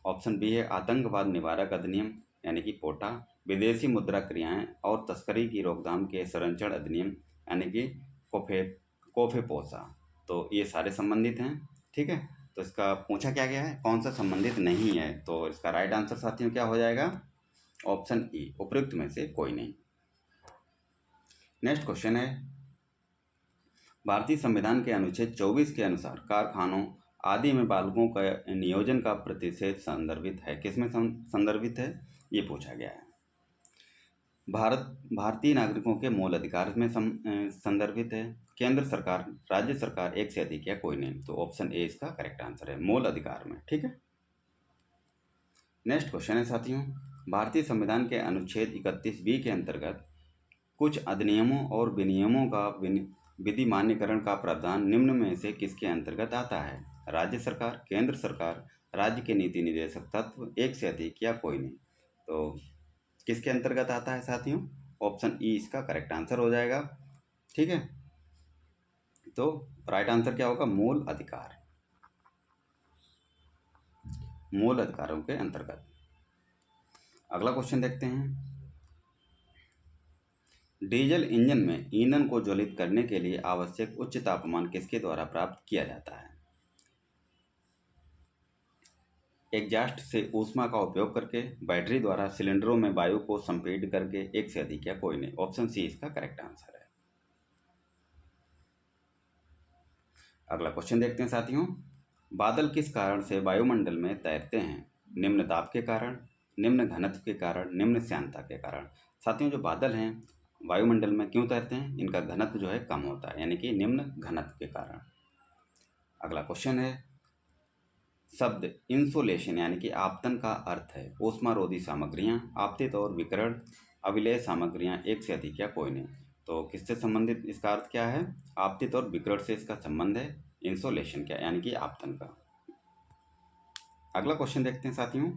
ऑप्शन बी है आतंकवाद निवारक अधिनियम यानी कि पोटा। विदेशी मुद्रा क्रियाएं और तस्करी की रोकथाम के संरक्षण अधिनियम यानी कि कोफेपोसा। तो ये सारे संबंधित हैं, ठीक है। तो इसका पूछा क्या गया है, कौन सा संबंधित नहीं है? तो इसका राइट आंसर साथियों क्या हो जाएगा, ऑप्शन ई, उपयुक्त में से कोई नहीं। नेक्स्ट क्वेश्चन है, भारतीय संविधान के अनुच्छेद 24 के अनुसार कारखानों आदि में बालकों का नियोजन का प्रतिषेध संदर्भित है, किसमें संदर्भित है, ये पूछा गया है। भारतीय नागरिकों के मूल अधिकार में संदर्भित है। केंद्र सरकार, राज्य सरकार, एक से अधिक या कोई नहीं। तो ऑप्शन ए इसका करेक्ट आंसर है, मूल अधिकार में, ठीक है। नेक्स्ट क्वेश्चन है साथियों, भारतीय संविधान के अनुच्छेद 31B के अंतर्गत कुछ अधिनियमों और विनियमों का विधि मान्यकरण का प्रावधान निम्न में से किसके अंतर्गत आता है? राज्य सरकार, केंद्र सरकार, राज्य के नीति निर्देशक तत्व, एक से अधिक या कोई नहीं। तो किसके अंतर्गत आता है साथियों? ऑप्शन ई इसका करेक्ट आंसर हो जाएगा, ठीक है। तो राइट आंसर क्या होगा, मूल अधिकार, मूल अधिकारों के अंतर्गत। अगला क्वेश्चन देखते हैं, डीजल इंजन में ईंधन को ज्वलित करने के लिए आवश्यक उच्च तापमान किसके द्वारा प्राप्त किया जाता है? एग्जास्ट से ऊष्मा का उपयोग करके, बैटरी द्वारा, सिलेंडरों में वायु को संपीड़ करके, एक से अधिक या कोई नहीं। ऑप्शन सी इसका करेक्ट आंसर है। अगला क्वेश्चन देखते हैं साथियों, बादल किस कारण से वायुमंडल में तैरते हैं? निम्न दाब के कारण, निम्न घनत्व के कारण, निम्न श्यानता के कारण। साथियों जो बादल हैं वायुमंडल में क्यों तैरते हैं? इनका घनत्व जो है कम होता है, यानी कि निम्न घनत्व के कारण। अगला क्वेश्चन है, शब्द इंसुलेशन यानी कि आपतन का अर्थ है ऊष्मारोधी सामग्रियां, आपतित और विकिरण, अविलेय सामग्रियां, एक से अधिक या कोई नहीं। तो किससे संबंधित इसका अर्थ क्या है? आपतित और विकिरण से इसका संबंध है इंसुलेशन क्या, यानी कि आपतन का। अगला क्वेश्चन देखते हैं साथियों,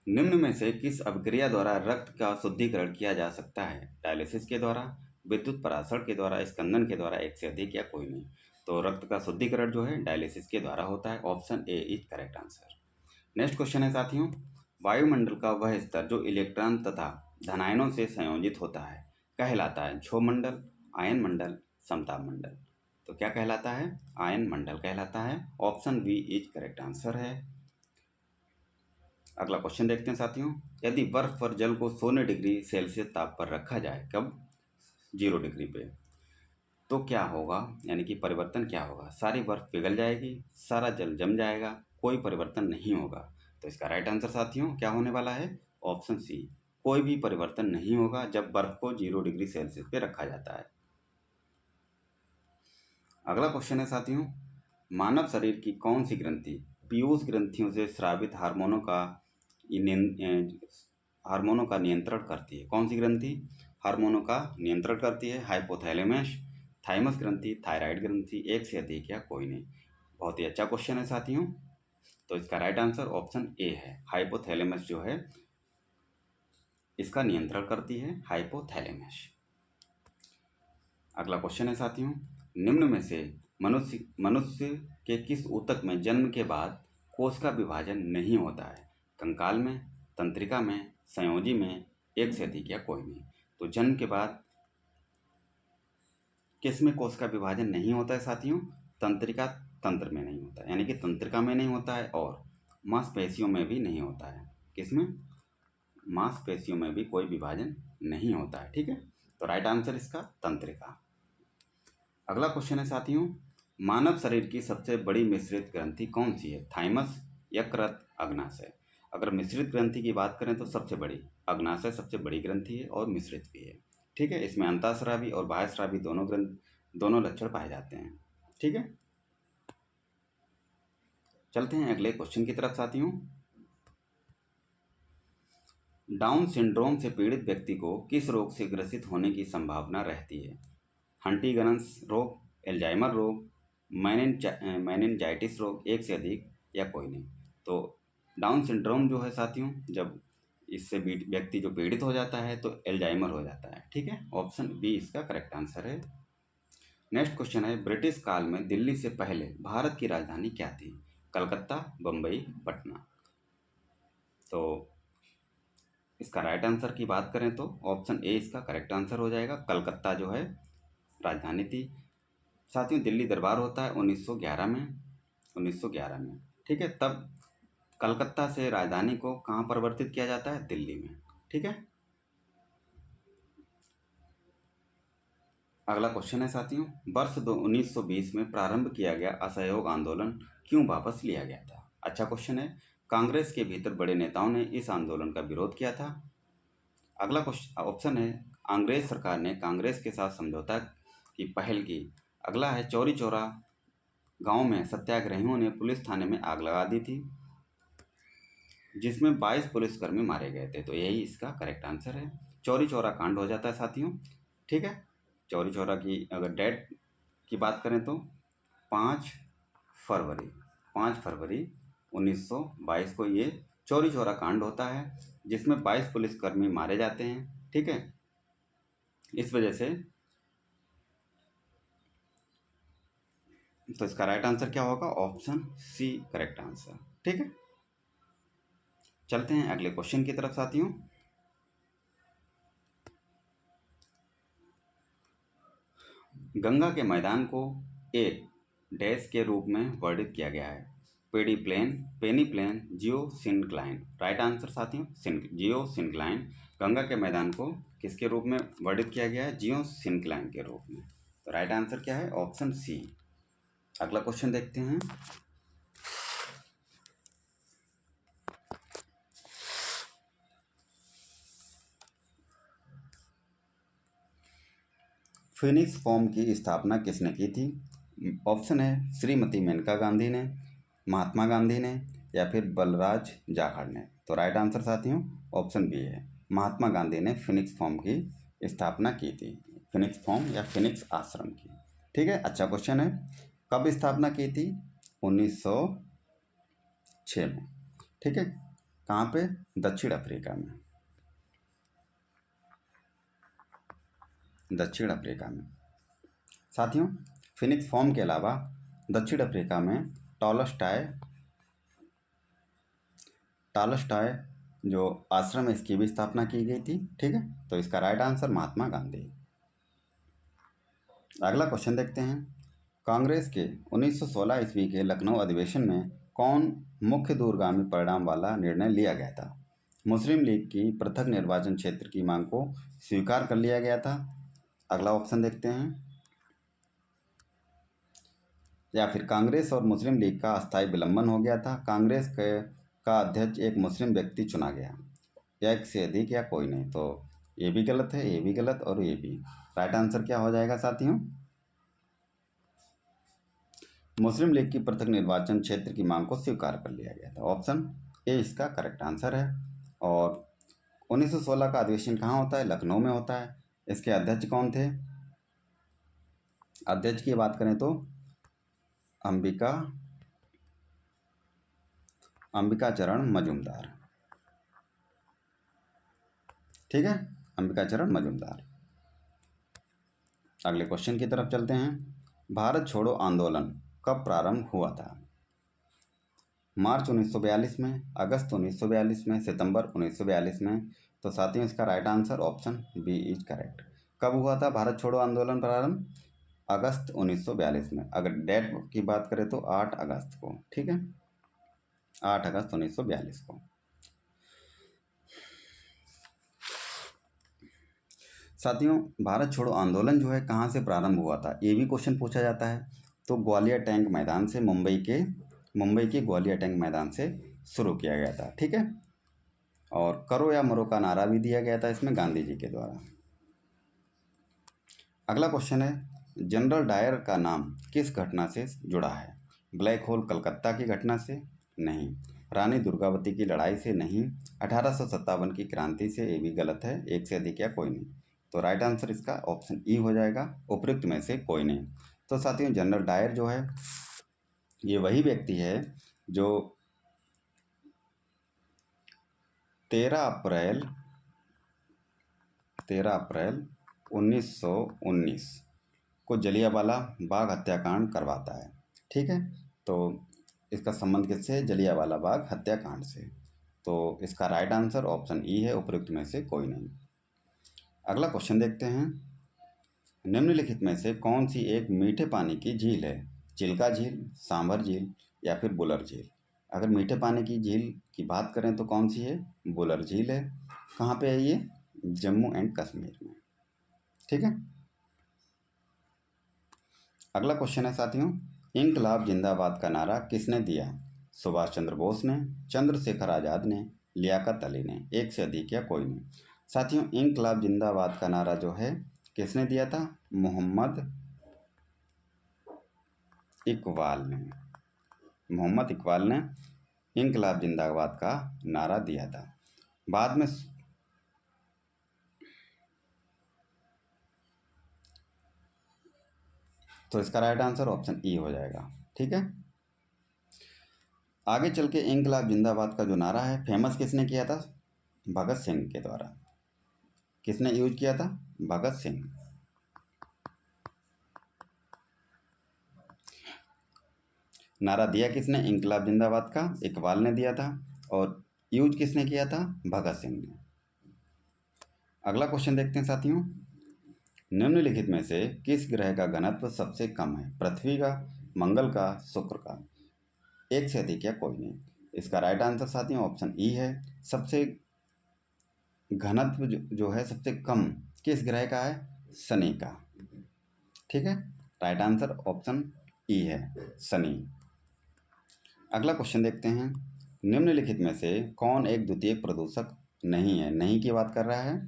निम्न में से किस अभिक्रिया द्वारा रक्त का शुद्धिकरण किया जा सकता है? डायलिसिस के द्वारा, विद्युत परासरण के द्वारा, स्कंदन के द्वारा, एक से अधिक या कोई नहीं। तो रक्त का शुद्धिकरण जो है डायलिसिस के द्वारा होता है, option A is correct answer. Next question है साथियों, वायुमंडल का वह स्तर जो इलेक्ट्रॉन तथा धनायनों से संयोजित होता है कहलाता है क्षोभ मंडल, आयन मंडल, समताप मंडल। तो क्या कहलाता है? आयन मंडल कहलाता है, option B is correct answer है। अगला क्वेश्चन देखते हैं साथियों, यदि बर्फ पर जल को 0 डिग्री सेल्सियस ताप पर रखा जाए, कब? 0 डिग्री पे, तो क्या होगा, यानी कि परिवर्तन क्या होगा? सारी बर्फ पिघल जाएगी, सारा जल जम जाएगा, कोई परिवर्तन नहीं होगा। तो इसका राइट आंसर साथियों क्या होने वाला है? ऑप्शन सी, कोई भी परिवर्तन नहीं होगा जब बर्फ को 0 डिग्री सेल्सियस पे रखा जाता है। अगला क्वेश्चन है साथियों, मानव शरीर की कौन सी ग्रंथि पीयूष ग्रंथियों से स्रावित हार्मोनों का नियंत्रण करती है? कौन सी ग्रंथि हार्मोनों का नियंत्रण करती है? हाइपोथैलेमस, थाइमस ग्रंथि, थायराइड ग्रंथि, एक से अधिक या कोई नहीं। बहुत ही अच्छा क्वेश्चन है साथियों। तो इसका राइट आंसर ऑप्शन ए है, हाइपोथैलेमस जो है इसका नियंत्रण करती है, हाइपोथैलेमस। अगला क्वेश्चन है साथियों, निम्न में से मनुष्य के किस ऊतक में जन्म के बाद कोश का विभाजन नहीं होता है? कंकाल में, तंत्रिका में, संयोजी में, एक से अधिक या कोई नहीं। तो जन्म के बाद किस में कोश का विभाजन नहीं होता है साथियों? तंत्रिका तंत्र में नहीं होता है, यानी कि तंत्रिका में नहीं होता है और मांसपेशियों में भी नहीं होता है। किसमें? मांसपेशियों में भी कोई विभाजन नहीं होता है। ठीक है, तो राइट आंसर इसका तंत्रिका। अगला क्वेश्चन है साथियों, मानव शरीर की सबसे बड़ी मिश्रित ग्रंथि कौन सी है? थाइमस, यकृत, अग्नाशय। अगर मिश्रित ग्रंथि की बात करें तो सबसे बड़ी अग्नाशय सबसे बड़ी ग्रंथि है और मिश्रित भी है। ठीक है, इसमें अंतःस्रावी और बाह्यस्रावी दोनों लक्षण पाए जाते हैं। ठीक है, चलते हैं अगले क्वेश्चन की तरफ साथियों। डाउन सिंड्रोम से पीड़ित व्यक्ति को किस रोग से ग्रसित होने की संभावना रहती है? हंटिंगटन्स रोग, एल्जाइमर रोग, मेनिनजाइटिस रोग, एक से अधिक या कोई नहीं। तो डाउन सिंड्रोम जो है साथियों, जब इससे व्यक्ति जो पीड़ित हो जाता है तो एल्जाइमर हो जाता है। ठीक है, ऑप्शन बी इसका करेक्ट आंसर है। नेक्स्ट क्वेश्चन है, ब्रिटिश काल में दिल्ली से पहले भारत की राजधानी क्या थी? कलकत्ता, बम्बई, पटना। तो इसका राइट आंसर की बात करें तो ऑप्शन ए इसका करेक्ट आंसर हो जाएगा। कलकत्ता जो है राजधानी थी। साथियों, दिल्ली दरबार होता है 1911 में, 1911 में। ठीक है, तब कलकत्ता से राजधानी को कहाँ परिवर्तित किया जाता है? दिल्ली में। ठीक है, अगला क्वेश्चन है साथियों, वर्ष 1920 में प्रारंभ किया गया असहयोग आंदोलन क्यों वापस लिया गया था? अच्छा क्वेश्चन है। कांग्रेस के भीतर बड़े नेताओं ने इस आंदोलन का विरोध किया था। अगला क्वेश्चन ऑप्शन है, अंग्रेज सरकार ने कांग्रेस के साथ समझौता की पहल की। अगला है, चौरी चौरा गांव में सत्याग्रहियों ने पुलिस थाने में आग लगा दी थी जिसमें 22 पुलिसकर्मी मारे गए थे। तो यही इसका करेक्ट आंसर है। चौरी चौरा कांड हो जाता है साथियों। ठीक है, चौरी चौरा की अगर डेट की बात करें तो 5 फरवरी 5 फरवरी 1922 को ये चौरी चौरा कांड होता है जिसमें 22 पुलिसकर्मी मारे जाते हैं। ठीक है, इस वजह से तो इसका राइट आंसर क्या होगा? Option C correct answer. ठीक है, चलते हैं अगले क्वेश्चन की तरफ साथियों। गंगा के मैदान को एक डैश के रूप में वर्णित किया गया है। पेनी प्लेन, जियो सिंक्लाइन। राइट आंसर साथियों जियो सिंक्लाइन। गंगा के मैदान को किसके रूप में वर्णित किया गया है? जियो सिंक्लाइन के रूप में। तो राइट आंसर क्या है? Option C. अगला क्वेश्चन देखते हैं। फिनिक्स फॉर्म की स्थापना किसने की थी? ऑप्शन है, श्रीमती मेनका गांधी ने, महात्मा गांधी ने, या फिर बलराज जाखड़ ने। तो राइट आंसर साथियों ऑप्शन बी है, महात्मा गांधी ने फिनिक्स फॉर्म की स्थापना की थी। फिनिक्स फॉर्म या फिनिक्स आश्रम की। ठीक है, अच्छा क्वेश्चन है, कब स्थापना की थी? 1906 में। ठीक है, कहाँ पे? दक्षिण अफ्रीका में। दक्षिण अफ्रीका में। साथियों, फिनिक्स फॉर्म के अलावा दक्षिण अफ्रीका में टॉलस्टॉय जो आश्रम है इसकी भी स्थापना की गई थी। ठीक है, तो इसका राइट आंसर महात्मा गांधी। अगला क्वेश्चन देखते हैं। कांग्रेस के 1916 ईस्वी के लखनऊ अधिवेशन में कौन मुख्य दूरगामी परिणाम वाला निर्णय लिया गया था? मुस्लिम लीग की पृथक निर्वाचन क्षेत्र की मांग को स्वीकार कर लिया गया था। अगला ऑप्शन देखते हैं। या फिर कांग्रेस और मुस्लिम लीग का अस्थायी विलंबन हो गया था। कांग्रेस का अध्यक्ष एक मुस्लिम व्यक्ति चुना गया, या एक से अधिक या कोई नहीं। तो ये भी गलत है, ये भी गलत और ये भी। राइट आंसर क्या हो जाएगा साथियों? मुस्लिम लीग की पृथक निर्वाचन क्षेत्र की मांग को स्वीकार कर लिया गया था। ऑप्शन ए इसका करेक्ट आंसर है। और 1916 का अधिवेशन कहाँ होता है? लखनऊ में होता है। इसके अध्यक्ष कौन थे? अध्यक्ष की बात करें तो अंबिका चरण मजूमदार। ठीक है, अंबिका चरण मजूमदार। अगले क्वेश्चन की तरफ चलते हैं। भारत छोड़ो आंदोलन कब प्रारंभ हुआ था? मार्च 1942 में, अगस्त 1942 में, सितंबर 1942 में। तो साथियों इसका right answer option B is correct. कब हुआ था भारत छोड़ो आंदोलन प्रारंभ? अगस्त 1942 में। अगर डेट की बात करें तो 8 अगस्त को, ठीक है, 8 अगस्त 1942 को। साथियों भारत छोड़ो आंदोलन जो है कहाँ से प्रारंभ हुआ था, ये भी क्वेश्चन पूछा जाता है। तो ग्वालियर टैंक मैदान से, मुंबई के ग्वालियर टैंक मैदान से शुरू किया गया था, ठीक है। और करो या मरो का नारा भी दिया गया था इसमें गांधी जी के द्वारा। अगला क्वेश्चन है, जनरल डायर का नाम किस घटना से जुड़ा है? ब्लैक होल कलकत्ता की घटना से? नहीं। रानी दुर्गावती की लड़ाई से? नहीं। 1857 की क्रांति से? ये भी गलत है, एक से अधिक या कोई नहीं। तो राइट आंसर इसका ऑप्शन ई हो जाएगा, उपयुक्त में से कोई नहीं। तो साथियों जनरल डायर जो है ये वही व्यक्ति है जो 13 अप्रैल 1919 को जलियांवाला बाग हत्याकांड करवाता है, ठीक है। तो इसका संबंध किससे है? जलियांवाला बाग हत्याकांड से। तो इसका राइट आंसर ऑप्शन ई है, उपयुक्त में से कोई नहीं। अगला क्वेश्चन देखते हैं, निम्नलिखित में से कौन सी एक मीठे पानी की झील है? चिल्का झील, सांभर झील या फिर बुलर झील? अगर मीठे पानी की झील की बात करें तो कौन सी है? बुलर झील है। कहाँ पे है ये? जम्मू एंड कश्मीर में, ठीक है। अगला क्वेश्चन है साथियों, इंकलाब जिंदाबाद का नारा किसने दिया? सुभाष चंद्र बोस ने, चंद्रशेखर आज़ाद ने, लियाकत अली ने? एक से अधिक या कोई नहीं। साथियों इंकलाब जिंदाबाद का नारा जो है किसने दिया था? मोहम्मद इकबाल ने इंकलाब जिंदाबाद का नारा दिया था। बाद में तो इसका राइट आंसर ऑप्शन ई हो जाएगा, ठीक है। आगे चल के इंकलाब जिंदाबाद का जो नारा है फेमस किसने किया था? भगत सिंह के द्वारा। किसने यूज किया था? भगत सिंह। नारा दिया किसने इंकलाब जिंदाबाद का? इकबाल ने दिया था। और यूज किसने किया था? भगत सिंह ने। अगला क्वेश्चन देखते हैं साथियों, निम्नलिखित में से किस ग्रह का घनत्व सबसे कम है? पृथ्वी का, मंगल का, शुक्र का? एक से अधिक या कोई नहीं। इसका राइट आंसर साथियों ऑप्शन ई है। सबसे घनत्व जो है सबसे कम किस ग्रह का है? शनि का, ठीक है। राइट आंसर ऑप्शन ई है, शनि। अगला क्वेश्चन देखते हैं, निम्नलिखित में से कौन एक द्वितीयक प्रदूषक नहीं है? नहीं की बात कर रहा है।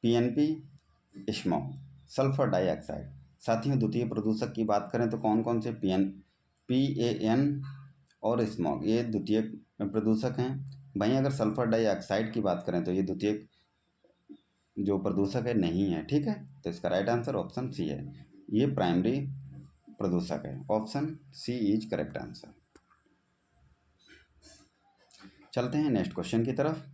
PNP, smog, sulphur dioxide. साथियों द्वितीय प्रदूषक की बात करें तो कौन कौन से? PAN और स्मॉग, ये द्वितीय प्रदूषक हैं। वहीं अगर सल्फर डाइऑक्साइड की बात करें तो ये द्वितीय जो प्रदूषक है नहीं है, ठीक है। तो इसका राइट आंसर ऑप्शन सी है, ये प्राइमरी प्रदूषक है। Option C is correct answer. चलते हैं नेक्स्ट क्वेश्चन की तरफ।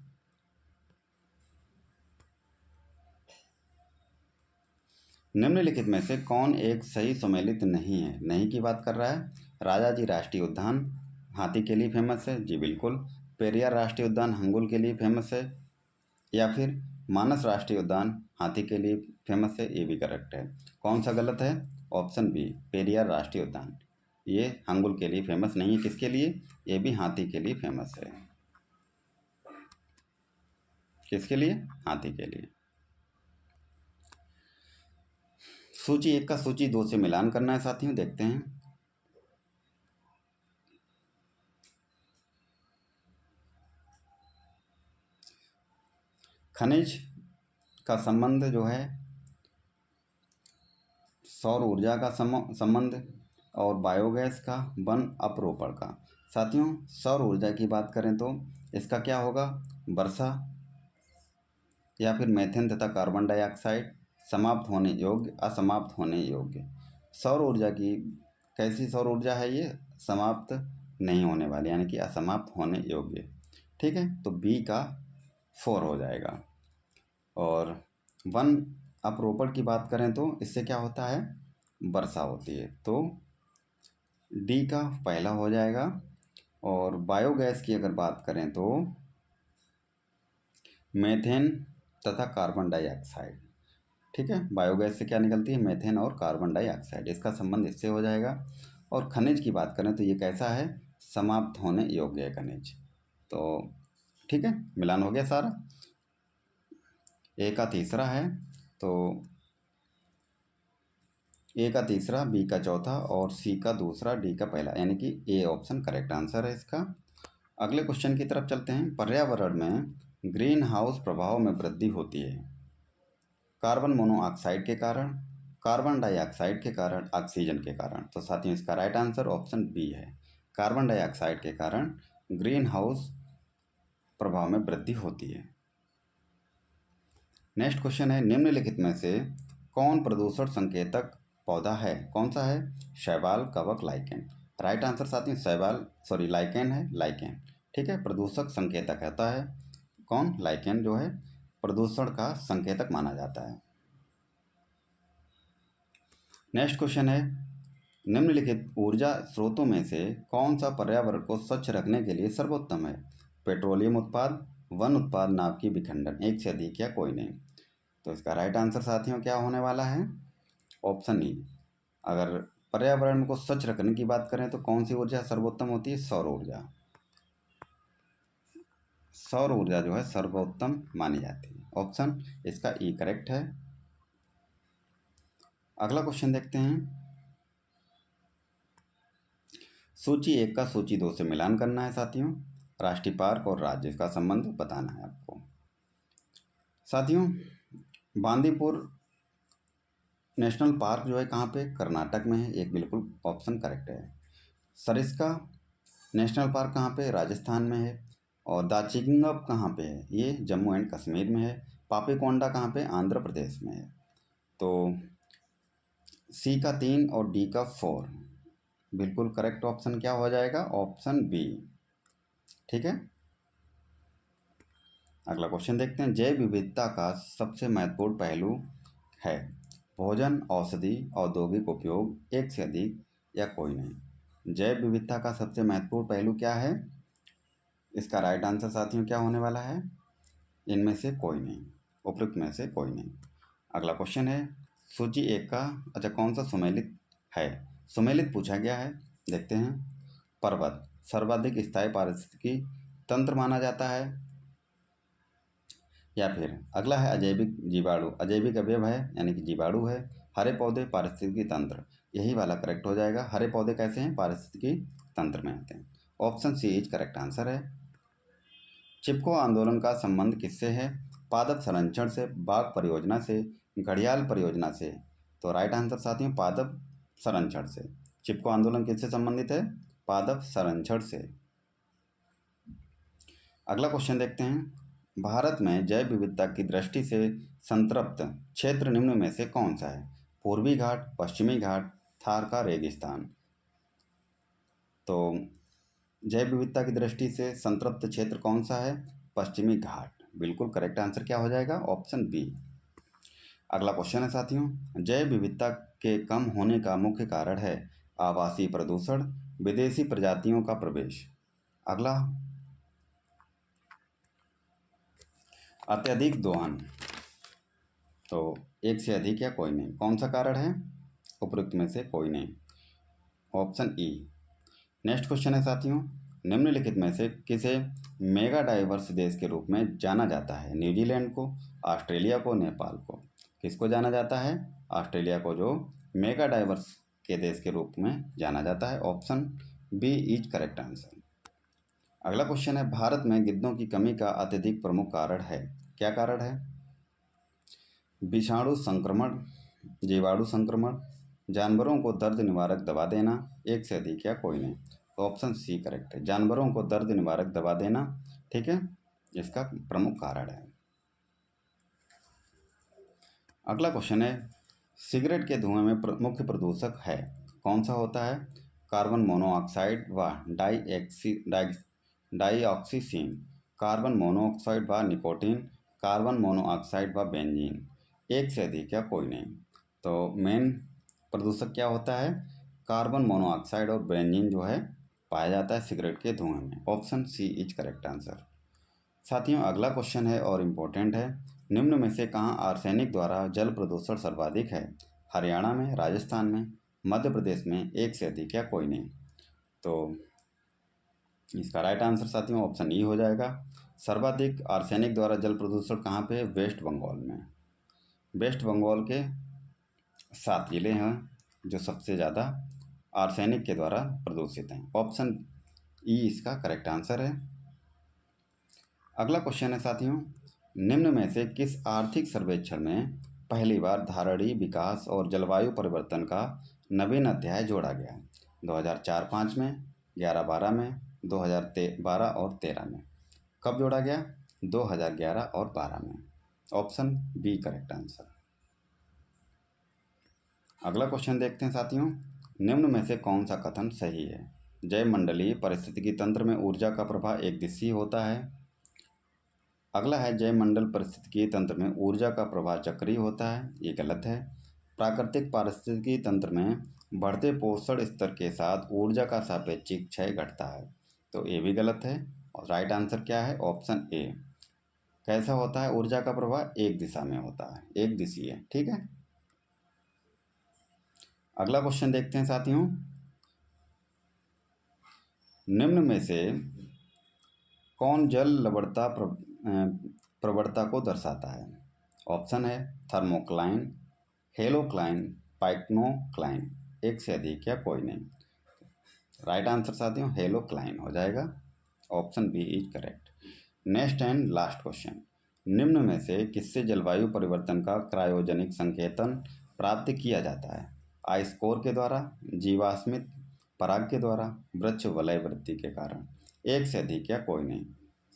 निम्नलिखित में से कौन एक सही सम्मिलित नहीं है? नहीं की बात कर रहा है। राजाजी राष्ट्रीय उद्यान हाथी के लिए फेमस है, जी बिल्कुल। पेरियार राष्ट्रीय उद्यान हंगुल के लिए फेमस है। या फिर मानस राष्ट्रीय उद्यान हाथी के लिए फेमस है, ये भी करेक्ट है। कौन सा गलत है? ऑप्शन बी, पेरियार राष्ट्रीय उद्यान। ये हंगुल के लिए फेमस नहीं है, किसके लिए? ये भी हाथी के लिए फेमस है। किसके लिए? हाथी के लिए। सूची 1 का सूची 2 से मिलान करना है साथियों, देखते हैं। खनिज का संबंध जो है सौर ऊर्जा का संबंध और बायोगैस का, वन अपरोपण का। साथियों सौर ऊर्जा की बात करें तो इसका क्या होगा? वर्षा या फिर मेथेन तथा कार्बन डाइऑक्साइड, समाप्त होने योग्य, असमाप्त होने योग्य। सौर ऊर्जा की कैसी सौर ऊर्जा है ये? समाप्त नहीं होने वाली, यानी कि असमाप्त होने योग्य, ठीक है। तो बी का 4 हो जाएगा। और वन अपरोपण की बात करें तो इससे क्या होता है? वर्षा होती है, तो डी का पहला हो जाएगा। और बायोगैस की अगर बात करें तो मीथेन तथा कार्बन डाइऑक्साइड। ठीक है, बायोगैस से क्या निकलती है, मीथेन और कार्बन डाइऑक्साइड, इसका संबंध इससे हो जाएगा। और खनिज की बात करें तो ये कैसा है, समाप्त होने योग्य है खनिज। तो ठीक है, मिलान हो गया सारा। ए का तीसरा है तो ए का तीसरा, बी का चौथा और सी का दूसरा, डी का पहला, यानी कि ए ऑप्शन करेक्ट आंसर है इसका। अगले क्वेश्चन की तरफ चलते हैं। पर्यावरण में ग्रीन हाउस प्रभाव में वृद्धि होती है कार्बन मोनोऑक्साइड के कारण, कार्बन डाइऑक्साइड के कारण, ऑक्सीजन के कारण। तो साथियों इसका राइट आंसर ऑप्शन बी है, कार्बन डाइऑक्साइड के कारण ग्रीन हाउस प्रभाव में वृद्धि होती है। नेक्स्ट क्वेश्चन है, निम्नलिखित में से कौन प्रदूषण संकेतक पौधा है, कौन सा है, शैवाल, कवक, लाइकेन। राइट आंसर साथियों शैवाल, सॉरी लाइकेन है, लाइकेन। ठीक है, प्रदूषक संकेतक होता है कौन, लाइकेन जो है प्रदूषण का संकेतक माना जाता है। नेक्स्ट क्वेश्चन है, निम्नलिखित ऊर्जा स्रोतों में से कौन सा पर्यावरण को स्वच्छ रखने के लिए सर्वोत्तम है, पेट्रोलियम उत्पाद, वन उत्पाद, नाभिकीय विखंडन, एक से अधिक या कोई नहीं। तो इसका राइट आंसर साथियों क्या होने वाला है, ऑप्शन ई। अगर पर्यावरण को स्वच्छ रखने की बात करें तो कौन सी ऊर्जा सर्वोत्तम होती है, सौर ऊर्जा। सौर ऊर्जा जो है सर्वोत्तम मानी जाती है, ऑप्शन इसका ई करेक्ट है। अगला क्वेश्चन देखते हैं। सूची 1 का सूची 2 से मिलान करना है साथियों। राष्ट्रीय पार्क और राज्य, इसका संबंध बताना है आपको। साथियों बांदीपुर नेशनल पार्क जो है कहाँ पे, कर्नाटक में है, एक बिल्कुल ऑप्शन करेक्ट है। सरिस्का नेशनल पार्क कहाँ पे, राजस्थान में है। और दाचिंगब कहाँ पे है, ये जम्मू एंड कश्मीर में है। पापीकोंडा कहाँ पे, आंध्र प्रदेश में है। तो सी का 3 और डी का 4 बिल्कुल करेक्ट ऑप्शन क्या हो जाएगा, ऑप्शन बी। ठीक है, अगला क्वेश्चन देखते हैं। जैव विविधता का सबसे महत्वपूर्ण पहलू है भोजन, औषधि, औद्योगिक उपयोग, एक से अधिक या कोई नहीं। जैव विविधता का सबसे महत्वपूर्ण पहलू क्या है, इसका राइट आंसर साथियों क्या होने वाला है, इनमें से कोई नहीं, उपयुक्त में से कोई नहीं। अगला क्वेश्चन है, सूची 1 का अच्छा कौन सा सुमेलित है, सुमेलित पूछा गया है, देखते हैं। पर्वत सर्वाधिक स्थायी पारिस्थितिकी तंत्र माना जाता है, या फिर अगला है अजैविक जीवाणु, अजैविक अवयव है यानी कि जीवाणु है। हरे पौधे पारिस्थितिकी तंत्र, यही वाला करेक्ट हो जाएगा। हरे पौधे कैसे हैं, पारिस्थितिकी तंत्र में आते हैं, option C is correct answer है। चिपको आंदोलन का संबंध किससे है, पादप संरक्षण से, बाघ परियोजना से, घड़ियाल परियोजना से। तो राइट आंसर साथियों पादप संरक्षण से। चिपको आंदोलन किससे संबंधित है, पादप संरक्षण से। अगला क्वेश्चन देखते हैं। भारत में जैव विविधता की दृष्टि से संतृप्त क्षेत्र निम्न में से कौन सा है, पूर्वी घाट, पश्चिमी घाट, थार का रेगिस्तान। तो जैव विविधता की दृष्टि से संतृप्त क्षेत्र कौन सा है, पश्चिमी घाट, बिल्कुल करेक्ट आंसर क्या हो जाएगा, ऑप्शन बी। अगला क्वेश्चन है साथियों, जैव विविधता के कम होने का मुख्य कारण है आवासीय प्रदूषण, विदेशी प्रजातियों का प्रवेश। अगला अत्यधिक दोहन, तो एक से अधिक या कोई नहीं, कौन सा कारण है, उपरोक्त में से कोई नहीं, ऑप्शन ई। नेक्स्ट क्वेश्चन है साथियों, निम्नलिखित में से किसे मेगा डाइवर्स देश के रूप में जाना जाता है, न्यूजीलैंड को, ऑस्ट्रेलिया को, नेपाल को। किसको जाना जाता है, ऑस्ट्रेलिया को जो मेगा डाइवर्स के देश के रूप में जाना जाता है, option B is correct answer. अगला क्वेश्चन है, भारत में गिद्धों की कमी का अत्यधिक प्रमुख कारण है, क्या कारण है, विषाणु संक्रमण, जीवाणु संक्रमण, जानवरों को दर्द निवारक दवा देना, एक से अधिक या कोई नहीं। तो ऑप्शन सी करेक्ट है, जानवरों को दर्द निवारक दवा देना, ठीक है, इसका प्रमुख कारण है। अगला क्वेश्चन है, सिगरेट के धुएं में मुख्य प्रदूषक है, कौन सा होता है, कार्बन मोनोऑक्साइड व डाइऑक्सीसीन, कार्बन मोनोऑक्साइड व निकोटीन, कार्बन मोनोऑक्साइड व बेंजीन, एक से अधिक या कोई नहीं। तो मेन प्रदूषक क्या होता है, कार्बन मोनोऑक्साइड और बेंजीन जो है पाया जाता है सिगरेट के धुएं में। Option C is correct answer. साथियों अगला क्वेश्चन है और इम्पोर्टेंट है, निम्न में से कहाँ आर्सेनिक द्वारा जल प्रदूषण सर्वाधिक है? हरियाणा में, राजस्थान में, मध्य प्रदेश में, एक से अधिक या कोई नहीं? तो इसका राइट आंसर साथियों ऑप्शन ई हो जाएगा। सर्वाधिक आर्सेनिक द्वारा जल प्रदूषण कहाँ पे? वेस्ट बंगाल में। वेस्ट बंगाल के 7 जिले हैं जो सबसे ज़्यादा आर्सेनिक के द्वारा प्रदूषित हैं। ऑप्शन ई इसका करेक्ट आंसर है। अगला क्वेश्चन है साथियों, निम्न में से किस आर्थिक सर्वेक्षण में पहली बार धारणीय विकास और जलवायु परिवर्तन का नवीन अध्याय जोड़ा गया? 2004-5 में, 11-12 में, 2012 और 13 में? कब जोड़ा गया? 2011 और 12 में। Option B correct answer. अगला क्वेश्चन देखते हैं साथियों, निम्न में से कौन सा कथन सही है? जयमंडलीय पारिस्थितिकी तंत्र में ऊर्जा का प्रवाह एक दिशीय होता है। अगला है जयमंडल पारिस्थितिकी तंत्र में ऊर्जा का प्रवाह चक्रीय होता है, ये गलत है। प्राकृतिक पारिस्थितिकी तंत्र में बढ़ते पोषण स्तर के साथ ऊर्जा का सापेक्षिक क्षय घटता है, तो ये भी गलत है। और राइट आंसर क्या है? Option A. कैसा होता है ऊर्जा का प्रवाह? एक दिशा में होता है, एक दिशीय। ठीक है। अगला क्वेश्चन देखते हैं साथियों, निम्न में से कौन जल लवणता प्रवणता को दर्शाता है? ऑप्शन है थर्मोक्लाइन, हेलोक्लाइन, पाइक्नोक्लाइन, एक से अधिक या कोई नहीं? राइट आंसर साथियों हेलोक्लाइन हो जाएगा। Option B is correct. Next and last question, निम्न में से किससे जलवायु परिवर्तन का क्रायोजेनिक संकेतन प्राप्त किया जाता है? आइस कोर के द्वारा, जीवाश्मित पराग के द्वारा, वृक्ष वलय वृद्धि के कारण? एक से अधिक या कोई नहीं?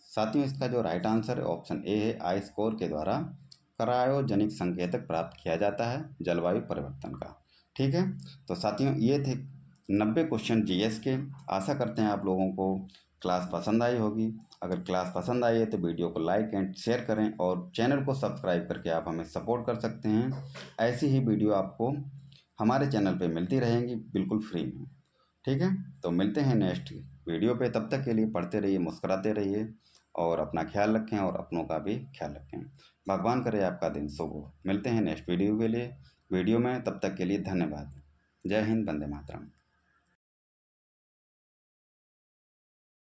साथियों इसका जो राइट आंसर है ऑप्शन ए है, आइस कोर के द्वारा क्रायोजेनिक संकेतक प्राप्त किया जाता है जलवायु परिवर्तन का। ठीक है। तो साथियों ये थे 90 क्वेश्चन जीएस के। आशा करते हैं आप लोगों को क्लास पसंद आई होगी। अगर क्लास पसंद आई है तो वीडियो को लाइक एंड शेयर करें और चैनल को सब्सक्राइब करके आप हमें सपोर्ट कर सकते हैं। ऐसी ही वीडियो आपको हमारे चैनल पे मिलती रहेंगी बिल्कुल फ्री में। ठीक है। तो मिलते हैं नेक्स्ट वीडियो पे, तब तक के लिए पढ़ते रहिए, मुस्कुराते रहिए और अपना ख्याल रखें और अपनों का भी ख्याल रखें। भगवान करे आपका दिन शुभ हो। मिलते हैं नेक्स्ट वीडियो में, तब तक के लिए धन्यवाद। जय हिंद, वंदे मातरम।